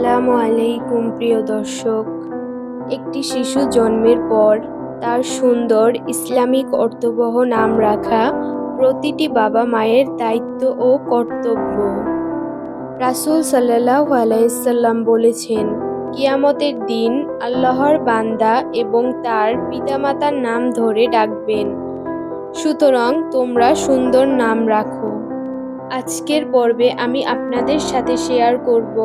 আসসালামু আলাইকুম প্রিয় দর্শক। একটি শিশু জন্মের পর তার সুন্দর ইসলামিক অর্থবহ নাম রাখা প্রতিটি বাবা মায়ের দায়িত্ব ও কর্তব্য। রাসূল সাল্লাল্লাহু আলাইহি সাল্লাম বলেছেন, কিয়ামতের দিন আল্লাহর বান্দা এবং তার পিতামাতার নাম ধরে ডাকবেন। সুতরাং তোমরা সুন্দর নাম রাখো। আজকের পর্বে আমি আপনাদের সাথে শেয়ার করব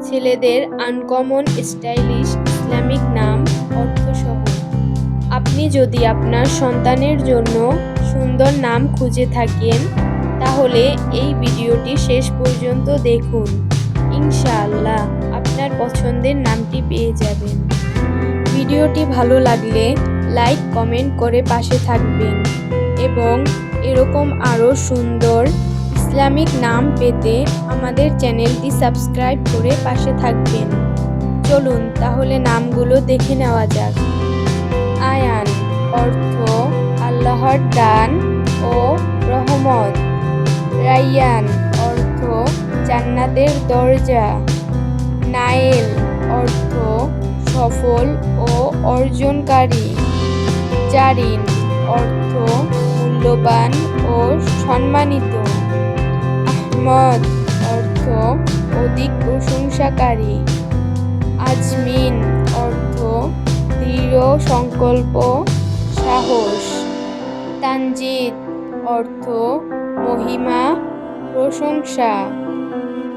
ছেলেদের আনকমন স্টাইলিশ ইসলামিক নাম অর্থসহ। আপনি যদি আপনার সন্তানের জন্য সুন্দর নাম খুঁজে থাকেন তাহলে এই ভিডিওটি শেষ পর্যন্ত দেখুন। ইনশাআল্লাহ আপনার পছন্দের নামটি পেয়ে যাবেন। ভিডিওটি ভালো লাগলে লাইক কমেন্ট করে পাশে থাকবেন এবং এরকম আরও সুন্দর ইসলামিক নাম পেতে আমাদের চ্যানেলটি সাবস্ক্রাইব করে পাশে থাকবেন। চলুন তাহলে নামগুলো দেখে নেওয়া যাক। আয়ান অর্থ আল্লাহর দান ও রহমত। রাইয়ান অর্থ জান্নাতের দরজা। নাইল অর্থ সফল ও অর্জনকারী। জারিন অর্থ মূল্যবান ও সম্মানিত। আহমদ অর্থ অধিক প্রশংসাকারী। আজমিন অর্থ দৃঢ় সংকল্প, সাহস। তানজিদ অর্থ মহিমা, প্রশংসা।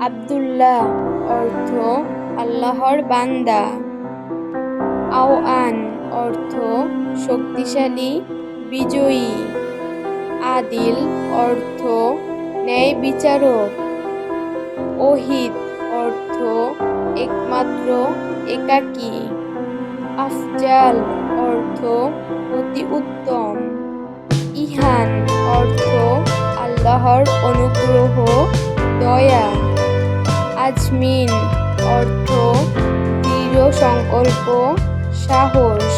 আব্দুল্লাহ অর্থ আল্লাহর বান্দা। আওয়ান অর্থ শক্তিশালী, বিজয়ী। আদিল অর্থ ন্যায় বিচারক। ওহিদ অর্থ একমাত্র, একাকী। আফজাল অর্থ অতি উত্তম। ইহান অর্থ আল্লাহর অনুগ্রহ, দয়া। আজমিন অর্থ দৃঢ় সংকল্প, সাহস।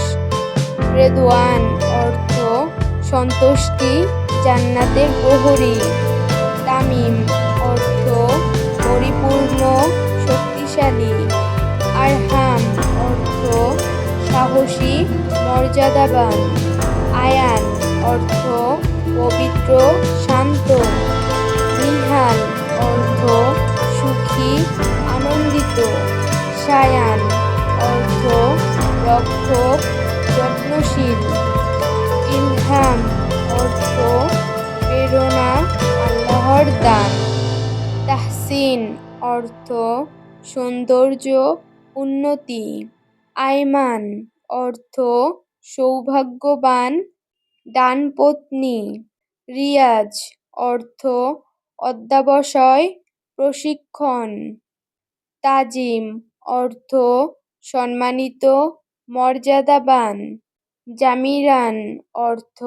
রেদওয়ান অর্থ সন্তুষ্টি, জান্নাতের প্রহরী। তামিম অর্থ পরিপূর্ণ, শক্তিশালী। আরহাম অর্থ সাহসী, মর্যাদাবান। আয়ান অর্থ পবিত্র, শান্ত। নিহাল অর্থ সুখী, আনন্দিত। সায়ান অর্থ রক্ষক, যত্নশীল। ইলহাম অর্থ প্রেরণা, আল্লাহর দান। তাহসিন অর্থ সৌন্দর্য, উন্নতি। আয়মান অর্থ সৌভাগ্যবান, ডানপত্নী। রিয়াজ অর্থ অধ্যবসায়, প্রশিক্ষণ। তাজিম অর্থ সম্মানিত, মর্যাদাবান। জামিরান অর্থ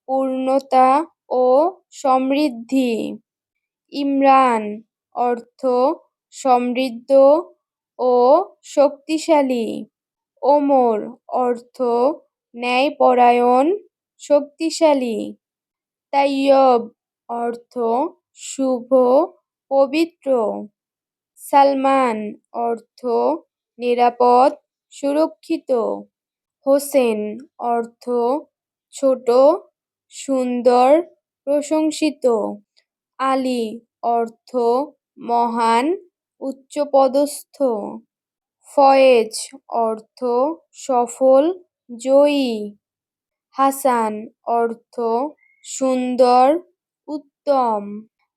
পূর্ণতা ও সমৃদ্ধি। ইমরান অর্থ সমৃদ্ধ ও শক্তিশালী। ওমর অর্থ ন্যায়পরায়ণ, শক্তিশালী। তাইয়্যব অর্থ শুভ, পবিত্র। সালমান অর্থ নিরাপদ, সুরক্ষিত। হোসেন অর্থ ছোট, সুন্দর, প্রশংসিত। আলী অর্থ মহান, উচ্চপদস্থ। ফয়েজ অর্থ সফল, জয়ী। হাসান অর্থ সুন্দর, উত্তম।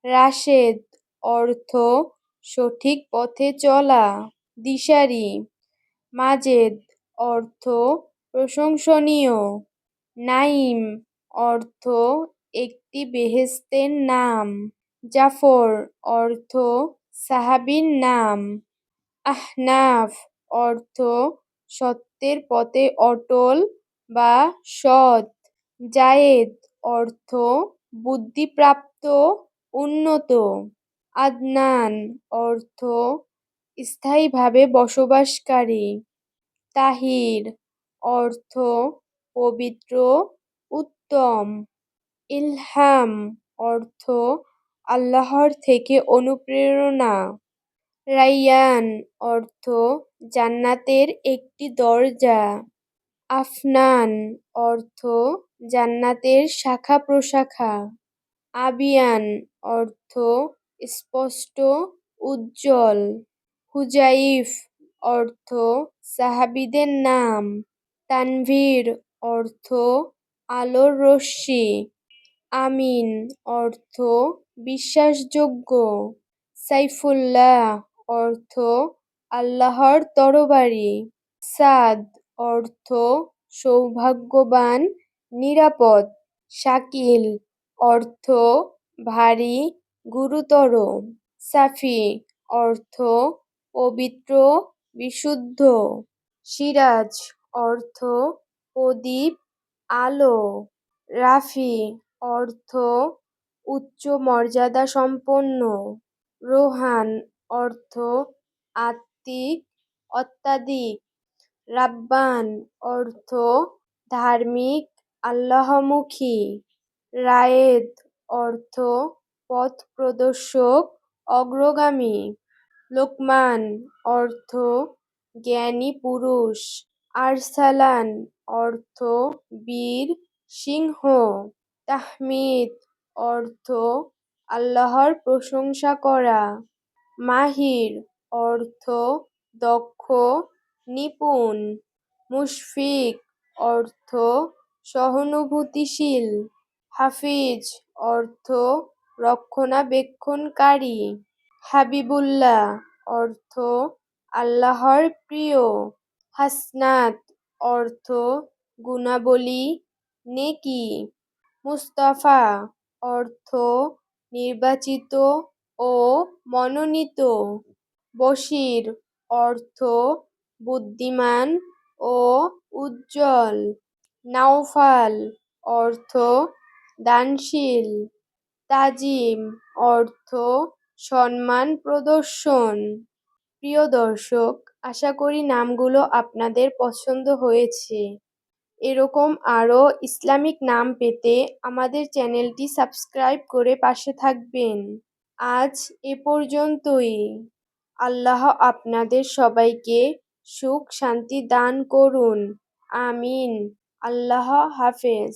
রাশেদ অর্থ সঠিক পথে চলা, দিশারি। মাজেদ অর্থ প্রশংসনীয়। নাঈম অর্থ একটি বেহেশতের নাম। জাফর অর্থ সাহাবীর নাম। আহনাফ অর্থ সত্যের পথে অটল বা সৎ। জায়েদ অর্থ বুদ্ধিপ্রাপ্ত, উন্নত। আদনান অর্থ স্থায়ীভাবে বসবাসকারী। তাহির অর্থ পবিত্র, উত্তম। ইলহাম অর্থ আল্লাহর থেকে অনুপ্রেরণা। রাইয়ান অর্থ জান্নাতের একটি দরজা। আফনান অর্থ জান্নাতের শাখা প্রশাখা। আবিয়ান অর্থ স্পষ্ট, উজ্জ্বল। হুজাইফ অর্থ সাহাবীদের নাম। তানভীর অর্থ আলোর রশ্মি। আমিন অর্থ বিশ্বাসযোগ্য। সাইফুল্লাহ অর্থ আল্লাহর তরবারি। সাদ অর্থ সৌভাগ্যবান, নিরাপদ। শাকিল অর্থ ভারী, গুরুতর। সাফি অর্থ পবিত্র, বিশুদ্ধ। সিরাজ অর্থ প্রদীপ, আলো। রাফি অর্থ উচ্চ মর্যাদা সম্পন্ন। রোহান অর্থ আত্মিক, অত্যাধিক। রাব্বান অর্থ ধার্মিক, আল্লাহমুখী। রায়েদ অর্থ পথ প্রদর্শক, অগ্রগামী। লোকমান অর্থ জ্ঞানী পুরুষ। আরসালান অর্থ বীর, সিংহ। তাহমিদ অর্থ আল্লাহর প্রশংসা করা। মাহির অর্থ দক্ষ, নিপুণ। মুশফিক অর্থ সহানুভূতিশীল। হাফিজ অর্থ রক্ষণাবেক্ষণকারী। হাবিবুল্লাহ অর্থ আল্লাহর প্রিয়। হাসনাত অর্থ গুণাবলী, নেকি। মুস্তাফা অর্থ নির্বাচিত ও মনোনীত। বশির অর্থ বুদ্ধিমান ও উজ্জ্বল। নাওফাল অর্থ দানশীল। তাজিম অর্থ সম্মান প্রদর্শন। প্রিয় দর্শক, আশা করি নামগুলো আপনাদের পছন্দ হয়েছে। এরকম আরও ইসলামিক নাম পেতে আমাদের চ্যানেলটি সাবস্ক্রাইব করে পাশে থাকবেন। আজ এ পর্যন্তই। আল্লাহ আপনাদের সবাইকে সুখ শান্তি দান করুন। আমিন। আল্লাহ হাফেজ।